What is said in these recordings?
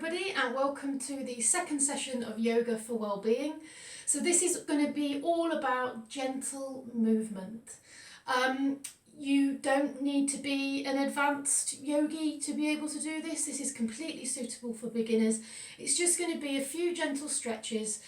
everybody, and welcome to the second session of Yoga for Wellbeing. So this is going to be all about gentle movement. You don't need to be an advanced yogi to be able to do this. This is completely suitable for beginners. It's just going to be a few gentle stretches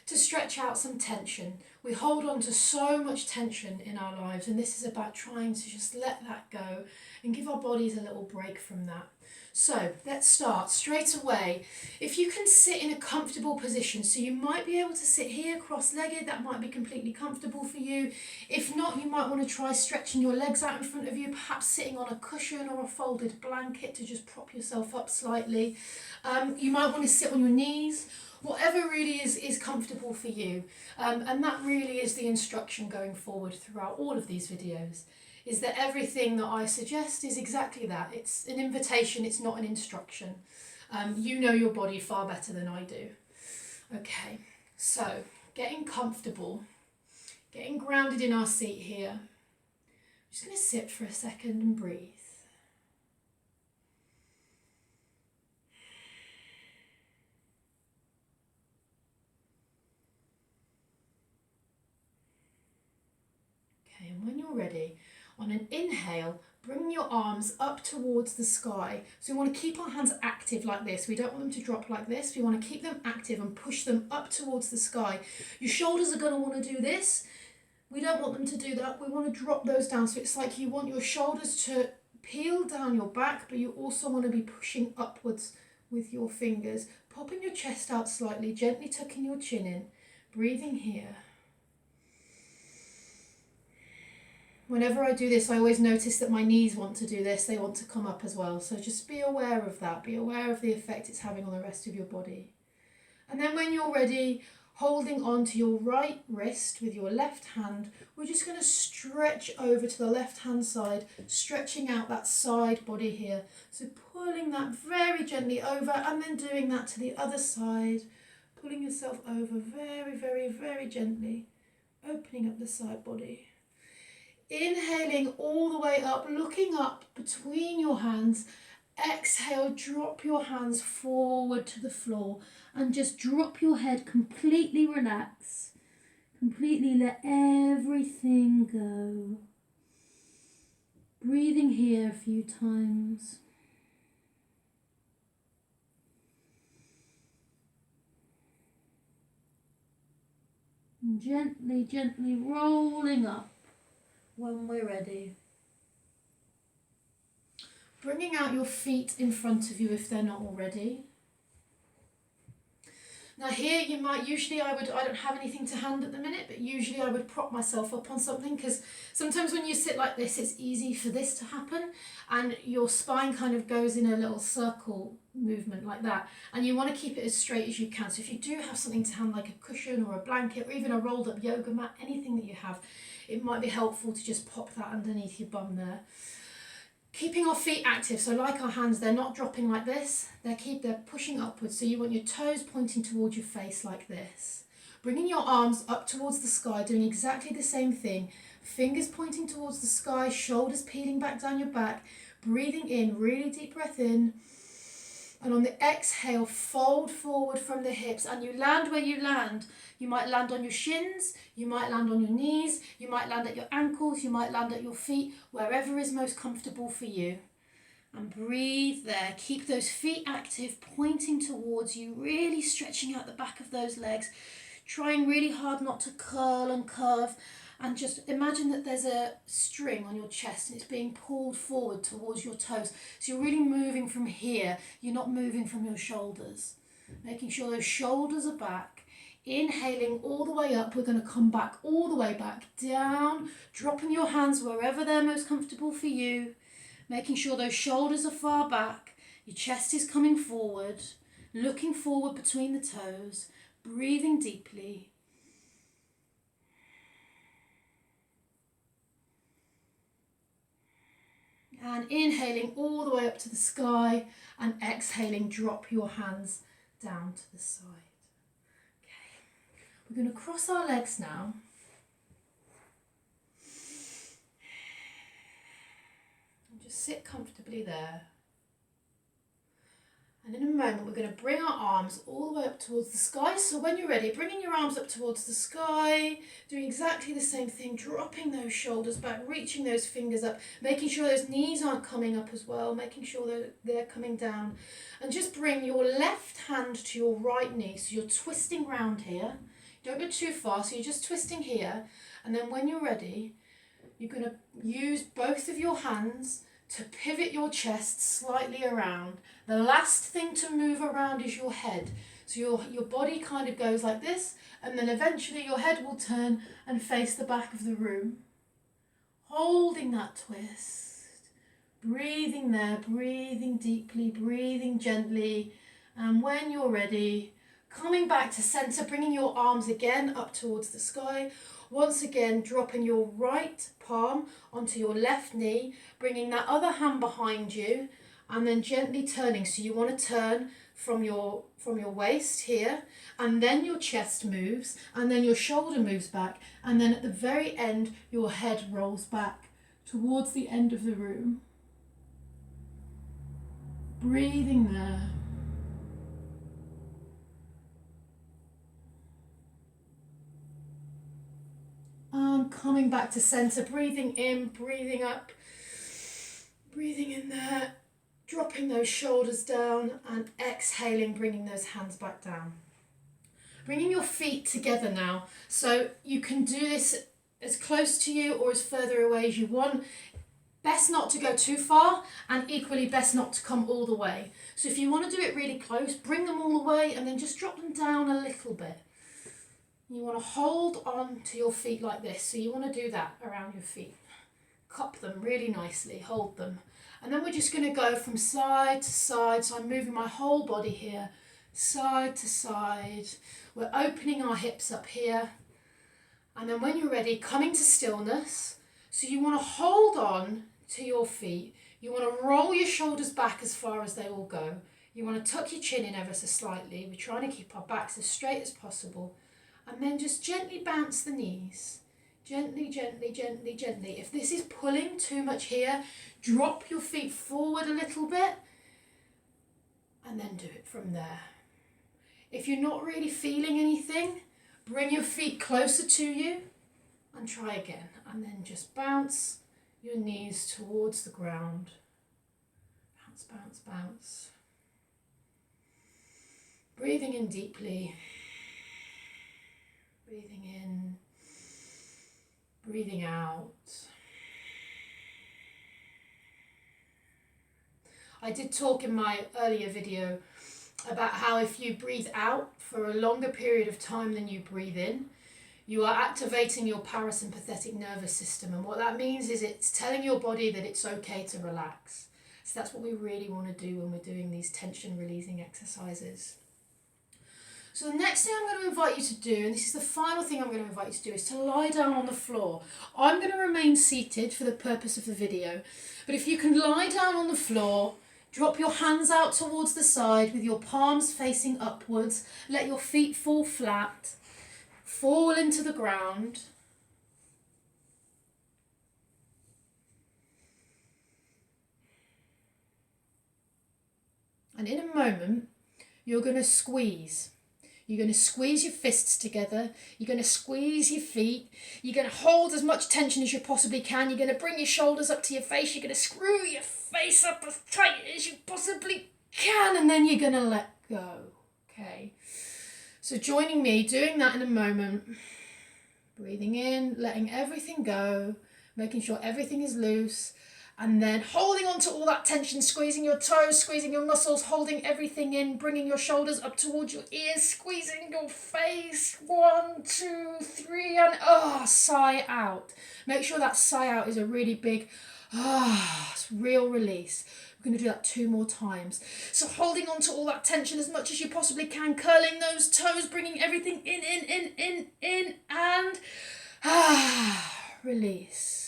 to stretch out some tension. We hold on to so much tension in our lives, and this is about trying to just let that go and give our bodies a little break from that. So let's start straight away. If you can sit in a comfortable position, so you might be able to sit here cross-legged, that might be completely comfortable for you. If not, you might want to try stretching your legs out in front of you, perhaps sitting on a cushion or a folded blanket to just prop yourself up slightly. You might want to sit on your knees, whatever really is comfortable for you. And that really is the instruction going forward throughout all of these videos, is that everything that I suggest is exactly that. It's an invitation, it's not an instruction. You know your body far better than I do. Okay, so getting comfortable, getting grounded in our seat here. I'm just going to sit for a second and breathe. Okay, and when you're ready, on an inhale, bring your arms up towards the sky. So we want to keep our hands active like this. We don't want them to drop like this. We want to keep them active and push them up towards the sky. Your shoulders are going to want to do this. We don't want them to do that. We want to drop those down. So it's like you want your shoulders to peel down your back, but you also want to be pushing upwards with your fingers. Popping your chest out slightly, gently tucking your chin in. Breathing here. Whenever I do this, I always notice that my knees want to do this. They want to come up as well. So just be aware of that. Be aware of the effect it's having on the rest of your body. And then when you're ready, holding on to your right wrist with your left hand, we're just going to stretch over to the left hand side, stretching out that side body here. So pulling that very gently over and then doing that to the other side, pulling yourself over very, very, very gently, opening up the side body. Inhaling all the way up, looking up between your hands. Exhale, drop your hands forward to the floor and just drop your head, completely relax. Completely let everything go. Breathing here a few times. And gently, gently rolling up. When we're ready. Bringing out your feet in front of you if they're not already. Now here you might, I don't have anything to hand at the minute, but usually I would prop myself up on something, because sometimes when you sit like this, it's easy for this to happen and your spine kind of goes in a little circle movement like that, and you want to keep it as straight as you can. So if you do have something to hand, like a cushion or a blanket or even a rolled up yoga mat, anything that you have, it might be helpful to just pop that underneath your bum there. Keeping our feet active, so like our hands, they're not dropping like this, they're pushing upwards, so you want your toes pointing towards your face like this. Bringing your arms up towards the sky, doing exactly the same thing. Fingers pointing towards the sky, shoulders peeling back down your back. Breathing in, really deep breath in. And on the exhale, fold forward from the hips, and you land where you land. You might land on your shins, you might land on your knees, you might land at your ankles, you might land at your feet, wherever is most comfortable for you. And breathe there. Keep those feet active, pointing towards you, really stretching out the back of those legs, trying really hard not to curl and curve. And just imagine that there's a string on your chest and it's being pulled forward towards your toes. So you're really moving from here. You're not moving from your shoulders. Making sure those shoulders are back. Inhaling all the way up. We're going to come back all the way back down. Dropping your hands wherever they're most comfortable for you. Making sure those shoulders are far back. Your chest is coming forward. Looking forward between the toes. Breathing deeply. And inhaling all the way up to the sky, and exhaling, drop your hands down to the side. Okay, we're going to cross our legs now. And just sit comfortably there. And And in a moment, we're going to bring our arms all the way up towards the sky. So when you're ready, bringing your arms up towards the sky, doing exactly the same thing, dropping those shoulders back, reaching those fingers up, making sure those knees aren't coming up as well, making sure that they're coming down. And just bring your left hand to your right knee. So you're twisting round here. Don't go too far, so you're just twisting here. And then when you're ready, you're going to use both of your hands to pivot your chest slightly around. The last thing to move around is your head. So your body kind of goes like this, and then eventually your head will turn and face the back of the room. Holding that twist. Breathing there, breathing deeply, breathing gently. And when you're ready, coming back to center, bringing your arms again up towards the sky. Once again, dropping your right palm onto your left knee, bringing that other hand behind you, and then gently turning. So you want to turn from your waist here, and then your chest moves, and then your shoulder moves back, and then at the very end, your head rolls back towards the end of the room. Breathing there. And coming back to center, breathing in, breathing up, breathing in there, dropping those shoulders down, and exhaling, bringing those hands back down. Bringing your feet together now, so you can do this as close to you or as further away as you want. Best not to go too far, and equally best not to come all the way. So if you want to do it really close, bring them all the way and then just drop them down a little bit. You want to hold on to your feet like this. So you want to do that around your feet. Cup them really nicely, hold them. And then we're just going to go from side to side. So I'm moving my whole body here, side to side. We're opening our hips up here. And then when you're ready, coming to stillness. So you want to hold on to your feet. You want to roll your shoulders back as far as they will go. You want to tuck your chin in ever so slightly. We're trying to keep our backs as straight as possible. And then just gently bounce the knees. Gently, gently, gently, gently. If this is pulling too much here, drop your feet forward a little bit and then do it from there. If you're not really feeling anything, bring your feet closer to you and try again. And then just bounce your knees towards the ground. Bounce, bounce, bounce. Breathing in deeply. Breathing in, breathing out. I did talk in my earlier video about how if you breathe out for a longer period of time than you breathe in, you are activating your parasympathetic nervous system. And what that means is it's telling your body that it's okay to relax. So that's what we really want to do when we're doing these tension releasing exercises. So the next thing I'm going to invite you to do, and this is the final thing I'm going to invite you to do, is to lie down on the floor. I'm going to remain seated for the purpose of the video, but if you can lie down on the floor, drop your hands out towards the side with your palms facing upwards, let your feet fall flat, fall into the ground. And in a moment, you're going to squeeze. You're going to squeeze your fists together. You're going to squeeze your feet. You're going to hold as much tension as you possibly can. You're going to bring your shoulders up to your face. You're going to screw your face up as tight as you possibly can. And then you're going to let go. Okay. So joining me, doing that in a moment. Breathing in, letting everything go. Making sure everything is loose. And then holding on to all that tension, squeezing your toes, squeezing your muscles, holding everything in, bringing your shoulders up towards your ears, squeezing your face. 1, 2, 3, and sigh out. Make sure that sigh out is a really big, real release. We're going to do that 2 more times. So holding on to all that tension as much as you possibly can, curling those toes, bringing everything in, and release.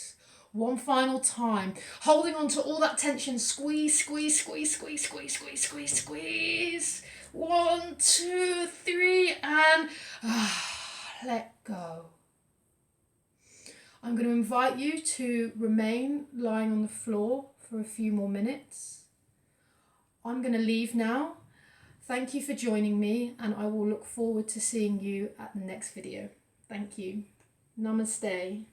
1 final time, holding on to all that tension, squeeze, squeeze, squeeze, squeeze, squeeze, squeeze, squeeze, squeeze. 1, 2, 3, and let go. I'm going to invite you to remain lying on the floor for a few more minutes. I'm going to leave now, Thank you for joining me, and I will look forward to seeing you at the next video. Thank you. Namaste.